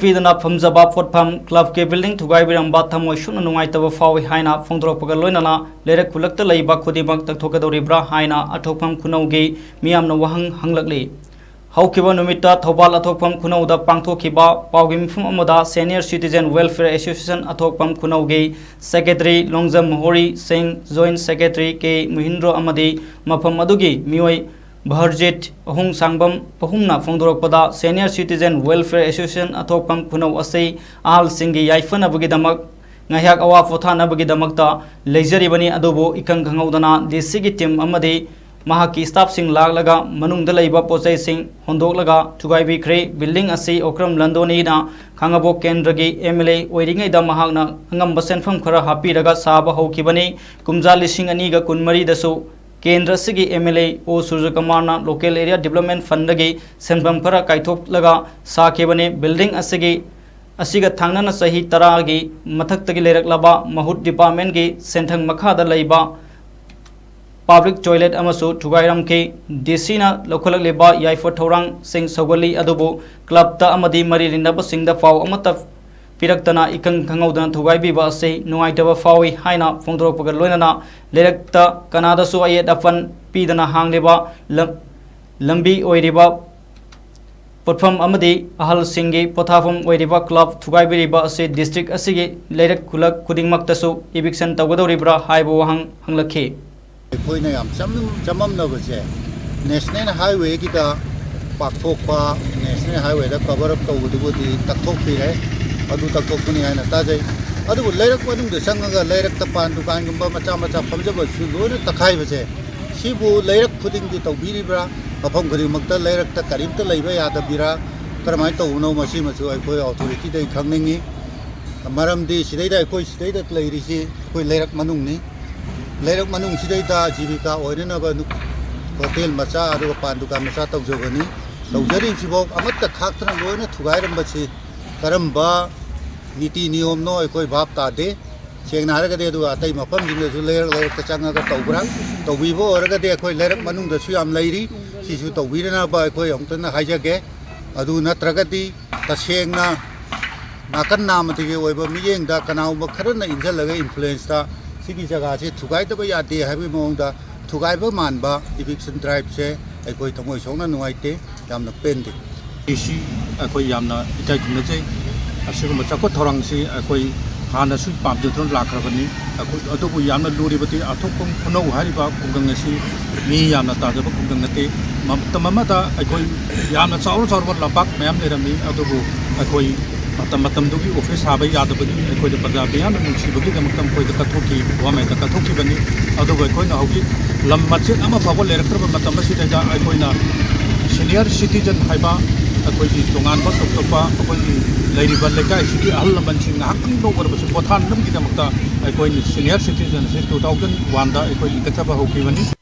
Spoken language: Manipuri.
फीदना फमजबा पोटफम क्लब के बिल्डिंग थुगाइबिरंबा थमोय सुन नुंगाइतबा फावी हाइना फोंदोरपगा लोइनना लेरक खुलक्ता लैबा खुदिमक तकथोकदौरिब्रा हाइना अथोकफम खुनौगी मियामना वहंग हंगलकली हौकिबा नुमित्ता थौबाल अथोकफम खुनौदा पांगथोखिबा पाउगी मिफम अमदा सीनियर सिटीजन वेलफेयर एसोसिएशन अथोकफम खुनौगी secretary Longjam Mohori Singh joint secretary के Mahindra अमदी मफम अदुगी मियोय Bharjit Ahung Sangbam Pahumna Fongdorokpada Senior Citizen Welfare Association Athokpam Khunau Asai Ahal Singi Yaifana Bugidamak Ngayak Awa Fothana Bugidamakta Leizaribani Adobo Ikang Kangaudana Disigi Tim Amadi Mahaki Staff Sing Laglaga Manung Dalaiba Posay Sing Hondolaga Tugaibi Kre Building Asi Okram Landonina Kangabo Kendragi MLA Wairinga da Mahagna Hangam Basenfam Kara Happy Raga Saba Hokibani Kumza Lishing Aniga Kunmari Dasu केंद्र से MLA ओ सूर्यकुमारना लोकल एरिया डेवलपमेंट फंड की सेंफम खरा कायथोकलगा साकेबने बिल्डिंग असिगा थांगना सही तरा की मथक्तगी लेरकलबा महुत डिपार्टमेंट की सेंथंग मखादा लैबा पब्लिक टॉयलेट अमसु थुगाइरम के डीसीना लौखलकलेबा याइफो थौरांग सिंह सौगली अदुबु क्लब ता अमदी मरी लिनबा सिंगदा फाव अमता पिरक्तना इकंग खंगौदना थुगाइबिबा असे नुंगाइतबा फावी हाइना फोंदोरपगा लोइनना लेरक्ता कनादसु अये दफन पीदना हांगलेबा लंबी ओइरिबा पोटफम अमदी अहल सिंगी पोथाफम ओइरिबा क्लब थुगाइबिरिबा असे डिस्ट्रिक्ट असिगे लेरक खुलक खुदिंगमक्तसु इविक्शन तौगदौरिब्रा हाइबो वहंग हंगलखे अखोइना याम चममनबसे नेशनल हाईवे कीदा पाकथोकपा नेशनल हाईवे दा कवर अप तौबदुबुदी तकथोकपिरे अदु तकथोकनी हाइना ताजै अदुबु लेरक मनुंगदे संगगा लेरक तपान दुकानगुंबा मचा मचा फमजबसु लोइना तखाइबसे सिबु लेरक खुदिंगदि तौबिरिब्रा मफम खुदिंगमक्ता लेरकता करिमता लैबा यादबिरा करमाय तौनो मसी मसु अखोय अथॉरिटी दै खंगनिंगी मरमदि सिदैदा अखोय सिदैदा लैरिसि अखोय लेरक मनुंगनि लेरक मनुंग सिदैदा जीविका ओइननबा होटल मचा अदुगा पान दुकान मचा तौजबनि तौजरिसिबो अमत्ता खाक्तना लोइना थुगाइरमबसि करम्बा नीति नियम नो अखोय भाव तादे सेंगना हारगदे अदुगा अतै मफम जिंगसु लेरक चंगगा तौब्रा तौबिबो ओरगदे अखोय लेरक मनुंगदसु याम लैरि सिसु तौबिरनाबा अखोय अमतना हाइजगे अदु नत्रगदि तसेंगना नाकन नामतिगे ओइबा मियेंगदा कनाउबा खरना इंजलगा इन्फ्लुएंसता सिगी जगह से थुगाइदबा यादे हाबि मोंगदा थुगाइबा मानबा इविक्शन ड्राइव से अखोय थमोय सोंगना नुवाइते यामना पेंदे इसी अखोय यामना इटाइ खुनजै असिगुम चाको थोरांसी अखोय हानसु पामजद्रन लाखरबनी अखोय अदुबु यामना लुरिबति अथोकम खुनौ हारिबा कुगंगसी मी यामना ताजबा कुगंगते ममता अखोय यामना चाउर चाउर लपाक मयाम लेरमी अदुबु अखोय मतम ऑफिस हाब यादबनी अखोय प्रजा बियान नुसीबगी दमकम कोय कथोकी वामे कथोकीबनी अदुबु अखोयना हौजी लम मचेत अमा फाबो लेरक्तरब मतम सिदा अखोयना सीनियर सिटीजन हाइबा अखोयगी तोंगानबा तोपतोपा अखोयगी लैरिबा लेकाय सिटी अहल लमनसिंग नाहकं नोगरबसु पोथान नमगी दमकता अखोयनी सीनियर सिटीजन से 2001 दा अखोय लिंकचबा हौकीबनी।